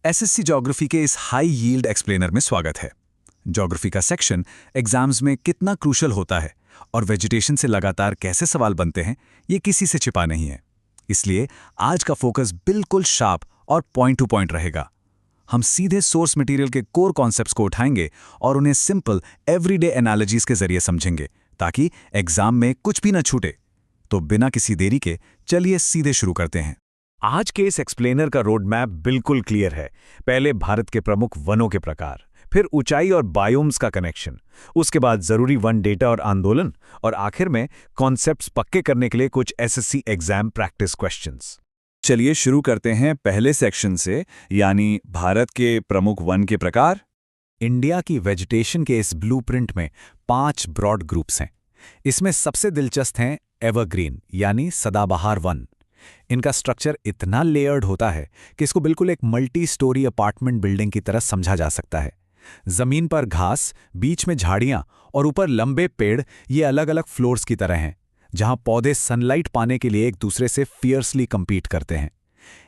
SSC geography के इस high yield explainer में स्वागत है। ज्योग्राफी का सेक्शन एग्जाम्स में कितना क्रूशल होता है और वेजिटेशन से लगातार कैसे सवाल बनते हैं, ये किसी से छिपा नहीं है। इसलिए आज का फोकस बिल्कुल शार्प और पॉइंट टू पॉइंट रहेगा। हम सीधे सोर्स मटेरियल के कोर कॉन्सेप्ट्स को उठाएंगे और उन्हें सिंपल एवरीडे एनालॉजीज के जरिए समझेंगे, ताकि एग्जाम में कुछ भी न छूटे। तो बिना किसी देरी के चलिए सीधे शुरू करते हैं। आज के इस एक्सप्लेनर का रोड मैप बिल्कुल क्लियर है। पहले भारत के प्रमुख वनों के प्रकार, फिर ऊंचाई और बायोम्स का कनेक्शन, उसके बाद जरूरी वन डेटा और आंदोलन, और आखिर में कॉन्सेप्ट्स पक्के करने के लिए कुछ एसएससी एग्जाम प्रैक्टिस क्वेश्चंस। चलिए शुरू करते हैं पहले सेक्शन से, यानी भारत के प्रमुख वन के प्रकार। इंडिया की वेजिटेशन के इस ब्लूप्रिंट में 5 ब्रॉड ग्रुप्स हैं। इसमें सबसे दिलचस्प हैं एवरग्रीन यानी सदाबहार वन। इनका स्ट्रक्चर इतना लेयर्ड होता है कि इसको बिल्कुल एक मल्टी स्टोरी अपार्टमेंट बिल्डिंग की तरह समझा जा सकता है। जमीन पर घास, बीच में झाड़ियां और ऊपर लंबे पेड़, ये अलग अलग फ्लोर्स की तरह हैं, जहां पौधे सनलाइट पाने के लिए एक दूसरे से फियर्सली compete करते हैं।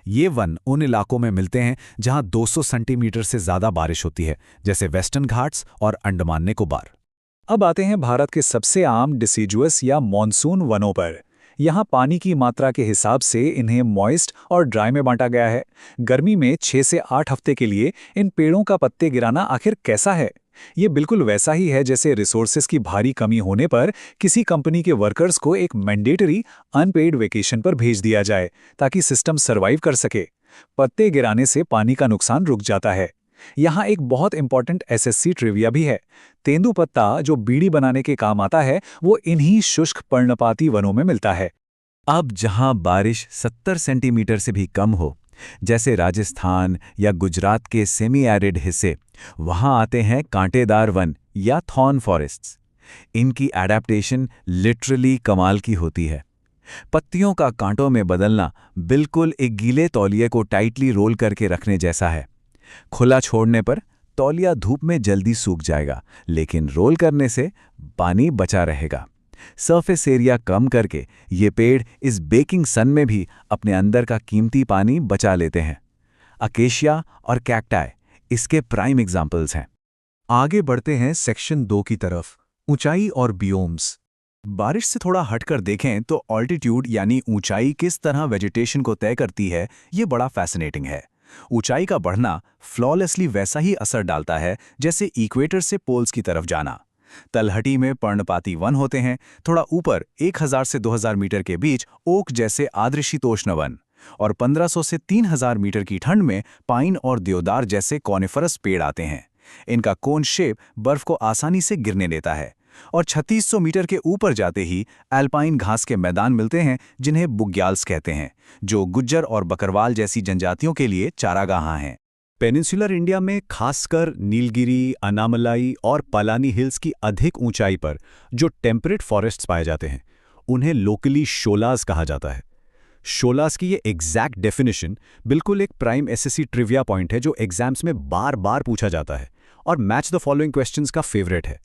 ये वन उन इलाकों में मिलते हैं जहां 200 सेंटीमीटर से ज्यादा बारिश होती है, जैसे वेस्टर्न घाट्स और अंडमान निकोबार। अब आते हैं भारत के सबसे आम डिसीजुअस या मॉनसून वनों पर। यहाँ पानी की मात्रा के हिसाब से इन्हें मॉइस्ट और ड्राई में बांटा गया है। गर्मी में 6 से 8 हफ्ते के लिए इन पेड़ों का पत्ते गिराना आखिर कैसा है? ये बिल्कुल वैसा ही है जैसे रिसोर्सेज की भारी कमी होने पर किसी कंपनी के वर्कर्स को एक मैंडेटरी अनपेड वेकेशन पर भेज दिया जाए ताकि सिस्टम सर्वाइव कर सके। पत्ते गिराने से पानी का नुकसान रुक जाता है। यहाँ एक बहुत इंपॉर्टेंट एसएससी ट्रिविया भी है। तेंदुपत्ता जो बीड़ी बनाने के काम आता है, वो इन्हीं शुष्क पर्णपाती वनों में मिलता है। अब जहां बारिश 70 सेंटीमीटर से भी कम हो, जैसे राजस्थान या गुजरात के सेमी एरिड हिस्से, वहां आते हैं कांटेदार वन या थॉर्न फॉरेस्ट्स। इनकी एडेप्टेशन लिटरली कमाल की होती है। पत्तियों का कांटों में बदलना बिल्कुल एक गीले तौलिए को टाइटली रोल करके रखने जैसा है। खुला छोड़ने पर तौलिया धूप में जल्दी सूख जाएगा, लेकिन रोल करने से पानी बचा रहेगा। सरफेस एरिया कम करके ये पेड़ इस बेकिंग सन में भी अपने अंदर का कीमती पानी बचा लेते हैं। अकेशिया और कैक्टाई इसके प्राइम एग्जाम्पल्स हैं। आगे बढ़ते हैं सेक्शन 2 की तरफ, ऊंचाई और बियोम्स। बारिश से थोड़ा हटकर देखें तो ऑल्टीट्यूड यानी ऊंचाई किस तरह वेजिटेशन को तय करती है, ये बड़ा फैसिनेटिंग है। ऊंचाई का बढ़ना फ्लॉलेसली वैसा ही असर डालता है जैसे इक्वेटर से पोल्स की तरफ जाना। तलहटी में पर्णपाती वन होते हैं, थोड़ा ऊपर 1000 से 2000 मीटर के बीच ओक जैसे आर्द्रशीतोष्ण वन, और 1500 से 3000 मीटर की ठंड में पाइन और देवदार जैसे कॉनिफरस पेड़ आते हैं। इनका कोन शेप बर्फ को आसानी से गिरने देता है। और 3600 मीटर के ऊपर जाते ही एल्पाइन घास के मैदान मिलते हैं, जिन्हें बुग्याल्स कहते हैं, जो गुज्जर और बकरवाल जैसी जनजातियों के लिए चारागाह हैं। पेनिनसुलर इंडिया में खासकर नीलगिरी, अनामलाई और पलानी हिल्स की अधिक ऊंचाई पर जो टेम्परेट फॉरेस्ट्स पाए जाते हैं, उन्हें लोकली शोलास कहा जाता है। शोलास की ये एग्जैक्ट डेफिनेशन बिल्कुल एक प्राइम एसएससी ट्रिविया पॉइंट है, जो एग्जाम्स में बार बार पूछा जाता है और मैच द फॉलोइंग क्वेश्चंस का फेवरेट है।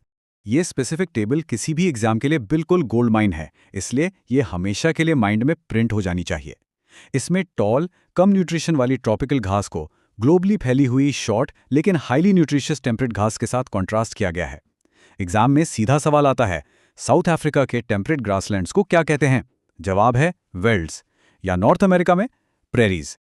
ये स्पेसिफिक टेबल किसी भी एग्जाम के लिए बिल्कुल गोल्ड माइन है, इसलिए ये हमेशा के लिए माइंड में प्रिंट हो जानी चाहिए। इसमें टॉल, कम न्यूट्रिशन वाली ट्रॉपिकल घास को ग्लोबली फैली हुई शॉर्ट लेकिन हाईली न्यूट्रिशियस टेम्परेट घास के साथ कॉन्ट्रास्ट किया गया है। एग्जाम में सीधा सवाल आता है, साउथ अफ्रीका के टेम्परेट ग्रासलैंड्स को क्या कहते हैं? जवाब है वेल्ड्स, या नॉर्थ अमेरिका में प्रेरीज।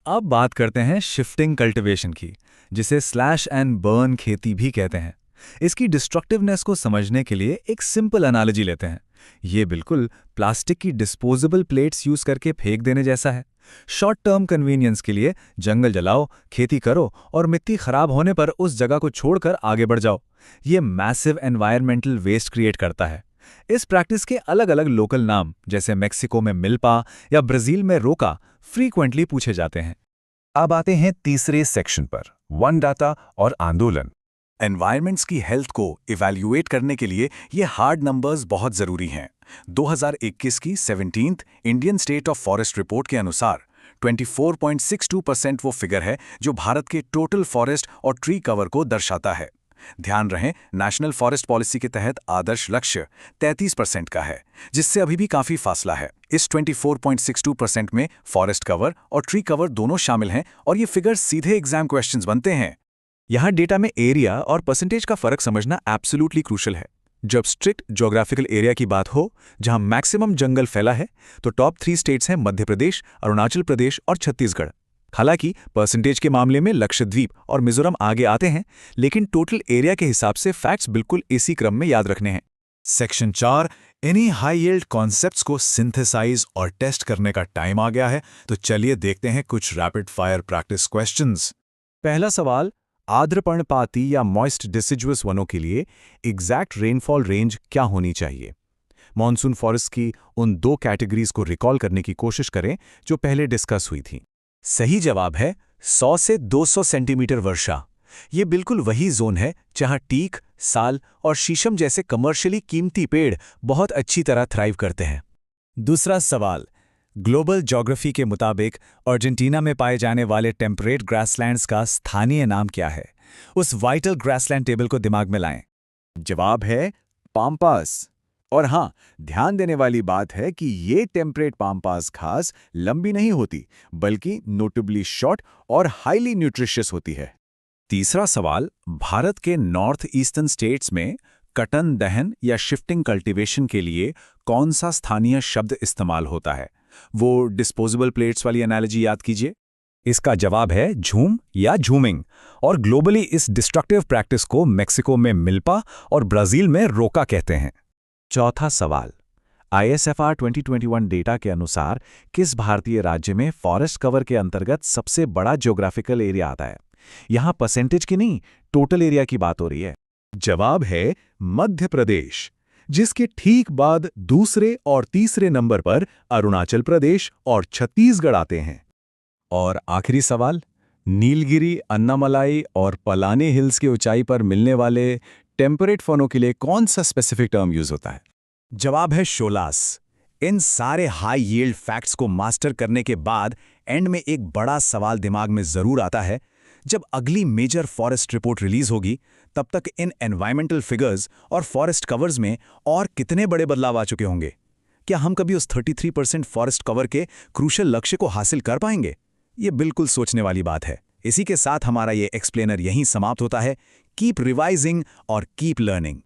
अब बात करते हैं शिफ्टिंग कल्टीवेशन की, जिसे स्लैश एंड बर्न खेती भी कहते हैं। इसकी डिस्ट्रक्टिवनेस को समझने के लिए एक सिंपल एनालॉजी लेते हैं। ये बिल्कुल प्लास्टिक की डिस्पोजेबल प्लेट्स यूज करके फेंक देने जैसा है। शॉर्ट टर्म कन्वीनियंस के लिए जंगल जलाओ, खेती करो और मिट्टी खराब होने पर उस जगह को छोड़कर आगे बढ़ जाओ। ये मैसिव एनवायरमेंटल वेस्ट क्रिएट करता है। इस प्रैक्टिस के अलग अलग लोकल नाम, जैसे मेक्सिको में मिल्पा या ब्राजील में रोका, फ्रीक्वेंटली पूछे जाते हैं। अब आते हैं तीसरे सेक्शन पर, वन डाटा और आंदोलन। एनवायरमेंट्स की हेल्थ को इवैल्यूएट करने के लिए ये हार्ड नंबर्स बहुत ज़रूरी हैं। 2021 की 17th Indian state of forest report के अनुसार 24.62% वो फिगर है जो भारत के टोटल फॉरेस्ट और ट्री कवर को दर्शाता है। ध्यान रहे, नेशनल फॉरेस्ट पॉलिसी के तहत आदर्श लक्ष्य 33% का है, जिससे अभी भी काफी फासला है। इस 24.62% में फॉरेस्ट कवर और ट्री कवर दोनों शामिल हैं और ये फिगर सीधे एग्जाम क्वेश्चंस बनते हैं। यहाँ डेटा में एरिया और परसेंटेज का फर्क समझना एब्सोल्युटली क्रूशल है। जब स्ट्रिक्ट ज्योग्राफिकल एरिया की बात हो, जहां मैक्सिमम जंगल फैला है, तो टॉप 3 स्टेट्स हैं मध्य प्रदेश, अरुणाचल प्रदेश और छत्तीसगढ़। हालांकि परसेंटेज के मामले में लक्षद्वीप और मिजोरम आगे आते हैं, लेकिन टोटल एरिया के हिसाब से फैक्ट्स बिल्कुल इसी क्रम में याद रखने हैं। सेक्शन 4 इन्हीं हाई यील्ड कॉन्सेप्ट्स को सिंथेसाइज और टेस्ट करने का टाइम आ गया है, तो चलिए देखते हैं कुछ रैपिड फायर प्रैक्टिस क्वेश्चंस। पहला सवाल, आर्द्र पर्णपाती या मॉइस्ट डिसिजुअस वनों के लिए एग्जैक्ट रेनफॉल रेंज क्या होनी चाहिए? मॉनसून फॉरेस्ट की उन 2 कैटेगरीज को रिकॉल करने की कोशिश करें जो पहले डिस्कस हुई थी। सही जवाब है 100 से 200 सेंटीमीटर वर्षा। ये बिल्कुल वही जोन है जहां टीक, साल और शीशम जैसे कमर्शियली कीमती पेड़ बहुत अच्छी तरह थ्राइव करते हैं। दूसरा सवाल, ग्लोबल ज्योग्राफी के मुताबिक अर्जेंटीना में पाए जाने वाले टेम्परेट ग्रासलैंड्स का स्थानीय नाम क्या है? उस वाइटल ग्रासलैंड टेबल को दिमाग में लाएं। जवाब है पाम्पास। और हाँ, ध्यान देने वाली बात है कि ये टेम्परेट पाम्पास घास लंबी नहीं होती, बल्कि नोटेबली शॉर्ट और हाईली न्यूट्रिशियस होती है। तीसरा सवाल, भारत के नॉर्थ ईस्टर्न स्टेट्स में कटन दहन या शिफ्टिंग कल्टीवेशन के लिए कौन सा स्थानीय शब्द इस्तेमाल होता है? वो डिस्पोजेबल प्लेट्स वाली एनालॉजी याद कीजिए। इसका जवाब है झूम या झूमिंग, और ग्लोबली इस डिस्ट्रक्टिव प्रैक्टिस को मेक्सिको में मिल्पा और ब्राजील में रोका कहते हैं। चौथा सवाल, ISFR 2021 डेटा के अनुसार किस भारतीय राज्य में फॉरेस्ट कवर के अंतर्गत सबसे बड़ा ज्योग्राफिकल एरिया आता है? यहां परसेंटेज की नहीं, टोटल एरिया की बात हो रही है। जवाब है मध्य प्रदेश, जिसके ठीक बाद दूसरे और तीसरे नंबर पर अरुणाचल प्रदेश और छत्तीसगढ़ आते हैं। और आखिरी सवाल, नीलगिरी, अन्नामलाई और पलानी हिल्स की ऊंचाई पर मिलने वाले टेम्परेट वनों के लिए कौन सा स्पेसिफिक टर्म यूज होता है? जवाब है शोलास। इन सारे हाई यील्ड फैक्ट्स को मास्टर करने के बाद एंड में एक बड़ा सवाल दिमाग में जरूर आता है, जब अगली मेजर फॉरेस्ट रिपोर्ट रिलीज होगी, तब तक इन एनवायरमेंटल फिगर्स और फॉरेस्ट कवर्स में और कितने बड़े बदलाव आ चुके होंगे? क्या हम कभी उस 33% फॉरेस्ट कवर के क्रूशल लक्ष्य को हासिल कर पाएंगे? ये बिल्कुल सोचने वाली बात है। इसी के साथ हमारा ये एक्सप्लेनर यहीं समाप्त होता है। कीप रिवाइजिंग और कीप लर्निंग।